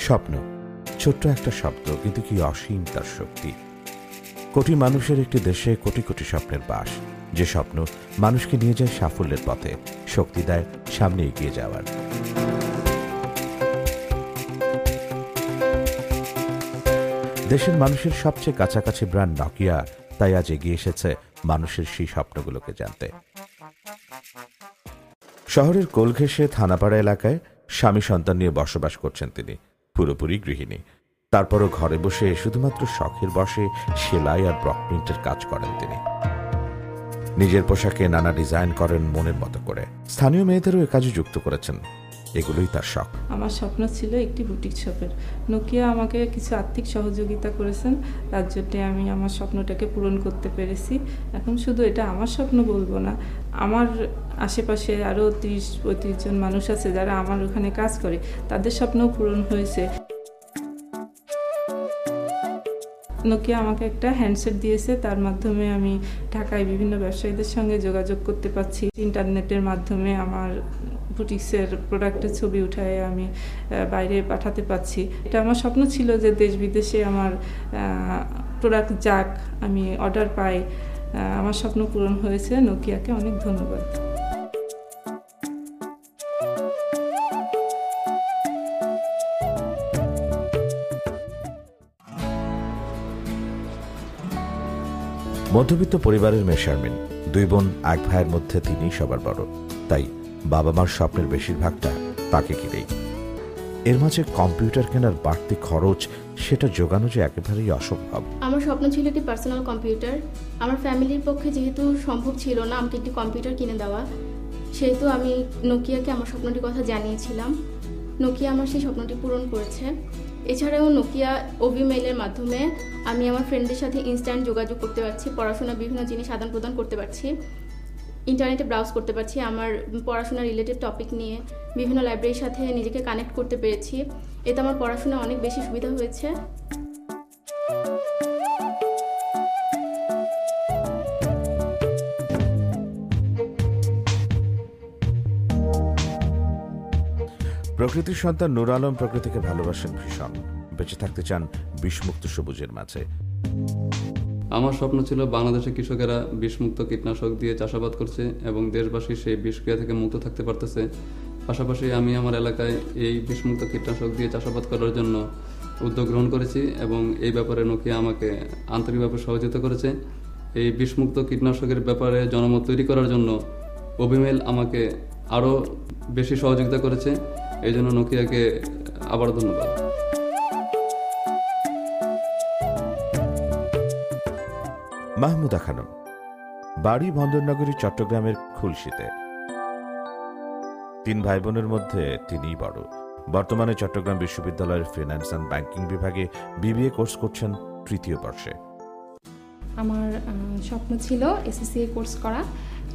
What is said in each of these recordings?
স্বপ্ন ছোট্ট একটা শব্দ, কিন্তু কি অসীম তার শক্তি। কোটি মানুষের একটি দেশে কোটি কোটি স্বপ্নের বাস, যে স্বপ্ন মানুষকে নিয়ে যায় সাফল্যের পথে, শক্তি দেয় সামনে এগিয়ে যাওয়ার। দেশের মানুষের সবচেয়ে কাছাকাছি ব্র্যান্ড নকিয়া তাই আজ এগিয়ে এসেছে মানুষের সেই স্বপ্নগুলোকে জানতে। শহরের কোল ঘেঁষে থানাপাড়া এলাকায় স্বামী সন্তান নিয়ে বসবাস করছেন তিনি, পুরোপুরি গৃহিণী। তারপরও ঘরে বসে শুধুমাত্র শখের বসে সেলাই আর ব্লক প্রিন্টের কাজ করেন তিনি। নিজের পোশাকে নানা ডিজাইন করেন মনের মতো করে। স্থানীয় মেয়েদেরও এ কাজে যুক্ত করেছেন, এগুলোই তার শখ। আমার স্বপ্ন ছিল একটি বুটিক শপের। নোকিয়া আমাকে কিছু আর্থিক সহযোগিতা করেছেন, তার জন্য আমি আমার স্বপ্নটাকে পূরণ করতে পেরেছি। এখন শুধু এটা আমার স্বপ্ন বলবো না, আমার আশেপাশে আরও 30-35 জন মানুষ আছে যারা আমার ওখানে কাজ করে, তাদের স্বপ্নও পূরণ হয়েছে। নোকিয়া আমাকে একটা হ্যান্ডসেট দিয়েছে, তার মাধ্যমে আমি ঢাকায় বিভিন্ন ব্যবসায়ীদের সঙ্গে যোগাযোগ করতে পারছি। ইন্টারনেটের মাধ্যমে আমার বুটিক্সের প্রোডাক্টের ছবি উঠায় আমি বাইরে পাঠাতে পারছি। এটা আমার স্বপ্ন ছিল যে দেশ বিদেশে আমার প্রোডাক্ট যাক, আমি অর্ডার পাই। আমার স্বপ্ন পূরণ হয়েছে। নোকিয়াকে অনেক ধন্যবাদ। মধ্যবিত্ত পরিবারের মেয়ে শারমিন, 2 বোন 1 ভাইয়ের মধ্যে তিনি সবার বড়, তাই বাবা মার স্বপ্নের বেশিরভাগটা তাকে ঘিরেই। এর মাঝে কম্পিউটার কেনার বাড়তি খরচ, সেটা জোগানো যে একেবারেই অসম্ভব। আমার স্বপ্ন ছিল একটি পার্সোনাল কম্পিউটার। আমার ফ্যামিলির পক্ষে যেহেতু সম্ভব ছিল না আমাকে একটি কম্পিউটার কিনে দেওয়া, সেহেতু আমি নোকিয়াকে আমার স্বপ্নটির কথা জানিয়েছিলাম। নোকিয়া আমার সেই স্বপ্নটি পূরণ করেছে। এছাড়াও নোকিয়া ওভিমেইলের মাধ্যমে আমি আমার ফ্রেন্ডদের সাথে ইনস্ট্যান্ট যোগাযোগ করতে পারছি, পড়াশোনার বিভিন্ন জিনিস আদান প্রদান করতে পারছি, ইন্টারনেটে ব্রাউজ করতে পারছি, আমার পড়াশোনা রিলেটেড টপিক নিয়ে বিভিন্ন লাইব্রেরির সাথে নিজেকে কানেক্ট করতে পেরেছি। এতে আমার পড়াশোনা অনেক বেশি সুবিধা হয়েছে। প্রকৃতির সন্তান নূর আলম প্রকৃতিকে ভালোবাসেন ভীষণ, বেঁচে থাকতে চান বিষমুক্ত সবুজের মাঝে। আমার স্বপ্ন ছিল বাংলাদেশের কৃষকেরা বিষমুক্ত কীটনাশক দিয়ে চাষাবাদ করছে এবং দেশবাসী সেই বিষক্রিয়া থেকে মুক্ত থাকতে পারতেছে। পাশাপাশি আমি আমার এলাকায় এই বিষমুক্ত কীটনাশক দিয়ে চাষাবাদ করার জন্য উদ্যোগ গ্রহণ করেছি এবং এই ব্যাপারে নোকিয়া আমাকে আন্তরিকভাবে সহযোগিতা করেছে। এই বিষমুক্ত কীটনাশকের ব্যাপারে জনমত তৈরি করার জন্য ওভিমেইল আমাকে আরও বেশি সহযোগিতা করেছে। এই জন্য নোকিয়াকে আবার ধন্যবাদ। মাহমুদা খানম, বাড়ি বন্দরনগরী চট্টগ্রামের খুলশীতে। 3 ভাই বোনের মধ্যে তিনিই বড়। বর্তমানে চট্টগ্রাম বিশ্ববিদ্যালয়ের ফিন্যান্স অ্যান্ড ব্যাংকিং বিভাগে বিবিএ কোর্স করছেন 3য় বর্ষে। আমার স্বপ্ন ছিল এসএসসিএ কোর্স করা।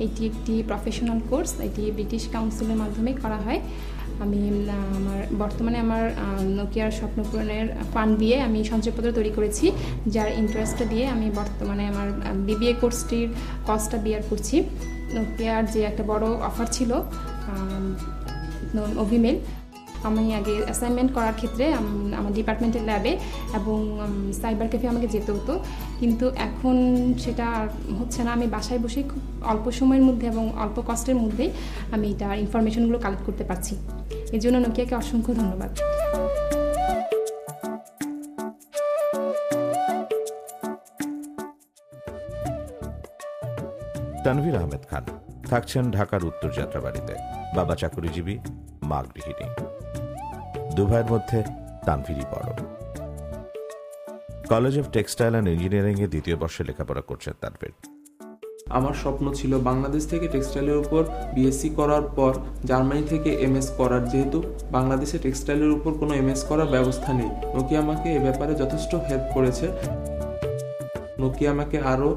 এটি একটি প্রফেশনাল কোর্স, এটি ব্রিটিশ কাউন্সিলের মাধ্যমে করা হয়। আমি বর্তমানে আমার নোকিয়ার স্বপ্ন পূরণের ফান্ড দিয়ে আমি সঞ্চয়পত্র তৈরি করেছি, যার ইন্টারেস্টটা দিয়ে আমি বর্তমানে আমার বিবিএ কোর্সটির কস্টটা বিয়ার করছি। নোকিয়ার যে একটা বড় অফার ছিল ওভিমেইল, আমি আগে অ্যাসাইনমেন্ট করার ক্ষেত্রে আমার ডিপার্টমেন্টের ল্যাবে এবং সাইবার ক্যাফে আমাকে যেতে হতো, কিন্তু এখন সেটা হচ্ছে না। আমি বাসায় বসে খুব অল্প সময়ের মধ্যে এবং অল্প কষ্টের মধ্যেই আমি এটার ইনফরমেশনগুলো কালেক্ট করতে পারছি। এর জন্য নোকিয়াকে অসংখ্য ধন্যবাদ। তানভীর আহমেদ খান থাকছেন ঢাকার উত্তর যাত্রাবাড়িতে। বাবা চাকরিজীবী, মা গৃহিণী। 2 ভাইয়ের মধ্যে তানভীরই বড়। College of textile and engineering এ 2য় বর্ষে লেখাপড়া করছেন তানভীর। আমার স্বপ্ন ছিল বাংলাদেশ থেকে টেক্সটাইলের উপর বিএসসি করার পর জার্মানি থেকে এমএস করার, যেহেতু বাংলাদেশে টেক্সটাইলের উপর কোনো এমএস করার ব্যবস্থা নেই। নোকিয়া আমাকে এ ব্যাপারে যথেষ্ট হেল্প করেছে। নোকিয়া আমাকে আরও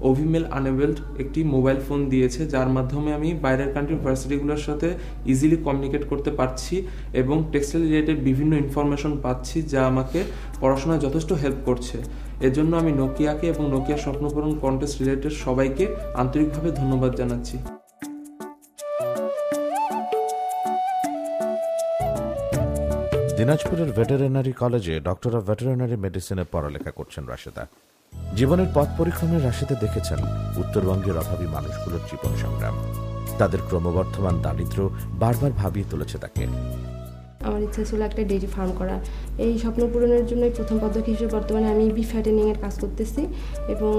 ওভিমেইল আনেবেলড একটি মোবাইল ফোন দিয়েছে, যার মাধ্যমে আমি বাইরের কান্ট্রির ভার্সিটিগুলোর সাথে ইজিলি কমিউনিকেট করতে পারছি এবং টেক্সটাইল রিলেটেড বিভিন্ন ইনফরমেশন পাচ্ছি, যা আমাকে পড়াশোনায় যথেষ্ট হেল্প করছে। এর জন্য আমি নোকিয়াকে এবং নোকিয়া স্বপ্নপূরণ কন্টেস্ট রিলেটেড সবাইকে আন্তরিকভাবে ধন্যবাদ জানাচ্ছি। দিনাজপুরের ভেটেরিনারি কলেজে ডক্টর অব ভেটেরিনারি মেডিসিনে পড়ালেখা করছেন রাশেদা। জীবনের পথ পরিক্রমে রাশেদা দেখেছেন উত্তরবঙ্গের অভাবী মানুষগুলোর জীবন সংগ্রাম। তাদের ক্রমবর্ধমান দারিদ্র্য বারবার ভাবিয়ে তুলেছে তাকে। আমার ইচ্ছা ছিল একটা ডেইরি ফার্ম করা। এই স্বপ্ন পূরণের জন্যই প্রথম পদক্ষেপ হিসেবে বর্তমানে আমি বি ফ্যাটেনিংয়ের কাজ করতেছি এবং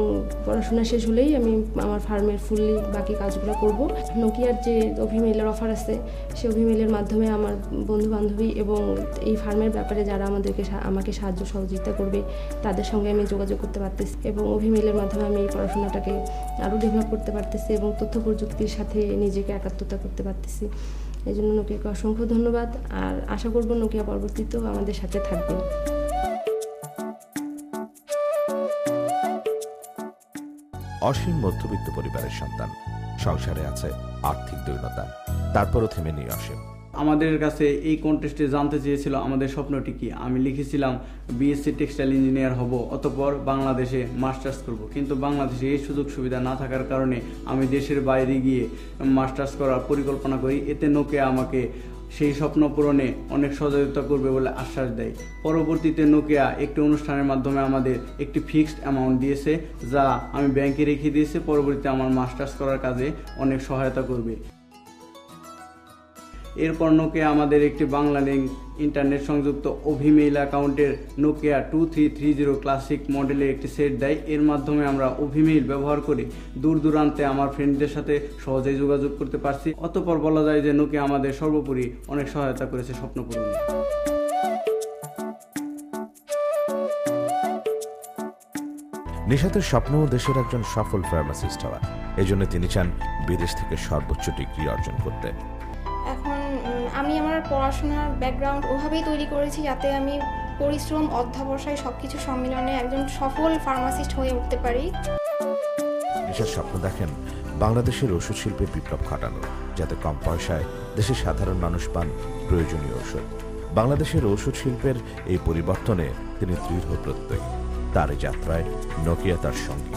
পড়াশোনা শেষ হলেই আমি আমার ফার্মের ফুললি বাকি কাজগুলো করব। নোকিয়ার যে অভিমেলের অফার আছে সেই অভিমেলের মাধ্যমে আমার বন্ধু বান্ধবী এবং এই ফার্মের ব্যাপারে যারা আমাকে সাহায্য সহযোগিতা করবে তাদের সঙ্গে আমি যোগাযোগ করতে পারতেছি এবং অভিমেলের মাধ্যমে আমি এই পড়াশোনাটাকে আরও ডেভেলপ করতে পারতেছি এবং তথ্য প্রযুক্তির সাথে নিজেকে একাত্মতা করতে পারতেছি। এই জন্য নোকিয়াকে অসংখ্য ধন্যবাদ, আর আশা করব নোকিয়া পরবর্তীতেও আমাদের সাথে থাকবে। অসীম মধ্যবিত্ত পরিবারের সন্তান, সংসারে আছে আর্থিক দৈন্যতা, তারপরও থেমে নেই অসীম। আমাদের কাছে এই কন্টেস্টে জানতে চেয়েছিল আমাদের স্বপ্নটি কি। আমি লিখেছিলাম বিএসসি টেক্সটাইল ইঞ্জিনিয়ার হব, অতঃপর বাংলাদেশে মাস্টার্স করব। কিন্তু বাংলাদেশে এই সুযোগ সুবিধা না থাকার কারণে আমি দেশের বাইরে গিয়ে মাস্টার্স করার পরিকল্পনা করি। এতে নোকিয়া আমাকে সেই স্বপ্ন পূরণে অনেক সহযোগিতা করবে বলে আশ্বাস দেয়। পরবর্তীতে নোকিয়া একটি অনুষ্ঠানের মাধ্যমে আমাদের একটি ফিক্সড অ্যামাউন্ট দিয়েছে, যা আমি ব্যাংকে রেখে দিয়েছি। পরবর্তীতে আমার মাস্টার্স করার কাজে অনেক সহায়তা করবে। এরপর নোকিয়া আমাদের একটি বাংলা লিঙ্ক ইন্টারনেট সংযুক্ত অভিমেইল অ্যাকাউন্টের নোকিয়া 2330 ক্লাসিক মডেলের একটি সেট দেয়। এর মাধ্যমে আমরা অভিমেইল ব্যবহার করে দূর দূরান্তে আমার ফ্রেন্ডদের সাথে সহজেই যোগাযোগ করতে পারছি। অতঃপর বলা যায় যে নোকিয়া আমাদের সর্বোপরি অনেক সহায়তা করেছে স্বপ্ন পূরণে। নিশাতের স্বপ্ন দেশের একজন সফল ফার্মাসিস্ট হওয়া। এজন্য তিনি চান বিদেশ থেকে সর্বোচ্চ ডিগ্রি অর্জন করতে। আমি আমার পড়াশোনার ব্যাকগ্রাউন্ড ওভাবেই তৈরি করেছি যাতে আমি পরিশ্রম, অধ্যবসায় সবকিছু সম্মিলনে একজন সফল ফার্মাসিস্ট হয়ে উঠতে পারি। নিশার স্বপ্ন দেখেন বাংলাদেশের ওষুধ শিল্পে বিপ্লব ঘটানো, যাতে কম পয়সায় দেশের সাধারণ মানুষ পান প্রয়োজনীয় ওষুধ। বাংলাদেশের ওষুধ শিল্পের এই পরিবর্তনে তিনি দৃঢ় প্রত্যয়ী। তার এই যাত্রায় নোকিয়া তার সঙ্গী।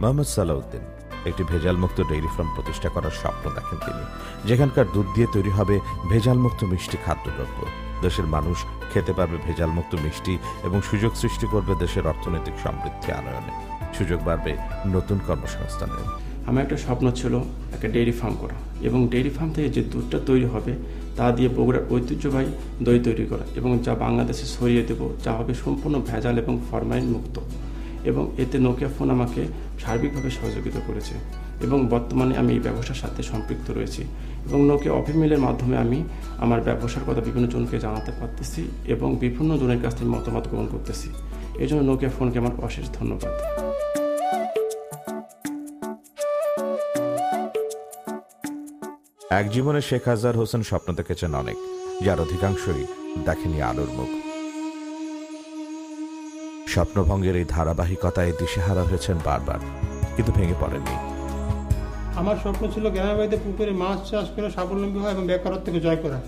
মোহাম্মদ সালাউদ্দিন একটি ভেজালমুক্ত ডেইরি ফার্ম প্রতিষ্ঠা করার স্বপ্ন দেখেন তিনি, যেখানকার দুধ দিয়ে তৈরি হবে ভেজালমুক্ত মিষ্টি খাদ্যদ্রব্য। দেশের মানুষ খেতে পারবে ভেজালমুক্ত মিষ্টি এবং সুযোগ সৃষ্টি করবে দেশের অর্থনৈতিক সমৃদ্ধি আনয়নে। সুযোগ বাড়বে নতুন কর্মসংস্থানের। আমার একটা স্বপ্ন ছিল একটা ডেইরি ফার্ম করা এবং ডেইরি ফার্ম থেকে যে দুধটা তৈরি হবে তা দিয়ে বগুড়ার ঐতিহ্যবাহী দই তৈরি করা এবং যা বাংলাদেশে ছড়িয়ে দেব, যা হবে সম্পূর্ণ ভেজাল এবং ফরমালিন মুক্ত। এবং এতে নোকিয়া ফোন আমাকে সার্বিকভাবে সহযোগিতা করেছে এবং বর্তমানে আমি এই ব্যবসার সাথে সম্পৃক্ত রয়েছি এবং নোকিয়া অভিমেলের মাধ্যমে আমি আমার ব্যবসার কথা বিভিন্ন জনকে জানাতে পারতেছি এবং বিভিন্ন জনের কাছ থেকে মতামত গ্রহণ করতেছি। এই জন্য নোকিয়া ফোনকে আমার অশেষ ধন্যবাদ। এক জীবনে শেখ আজহার হোসেন স্বপ্ন দেখেছেন অনেক, যার অধিকাংশই দেখেনি আলোর মুখ। স্বপ্নভঙ্গের এই ধারাবাহিকতায় দিশেহারা হয়েছেন বারবার, কিন্তু ভেঙে পড়েননি। আমার স্বপ্ন ছিল গ্রামের বাড়িতে পুকুরে মাছ চাষ করে স্বাবলম্বী হওয়া এবং বেকারত্বকে জয় করা।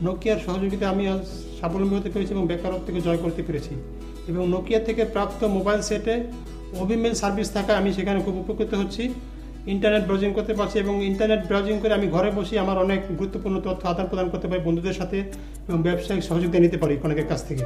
নোকিয়ার সহযোগিতা আমি স্বাবলম্বী হতে পেরেছি এবং বেকারত্বকে জয় করতে পেরেছি এবং নোকিয়া থেকে প্রাপ্ত মোবাইল সেটে অভিমেল সার্ভিস থাকায় আমি সেখানে খুব উপকৃত হচ্ছি। ইন্টারনেট ব্রাউজিং করতে পারছি এবং ইন্টারনেট ব্রাউজিং করে আমি ঘরে বসে আমার অনেক গুরুত্বপূর্ণ তথ্য আদান প্রদান করতে পারি বন্ধুদের সাথে এবং ব্যবসায়িক সহযোগিতা নিতে পারি অনেকের কাছ থেকে।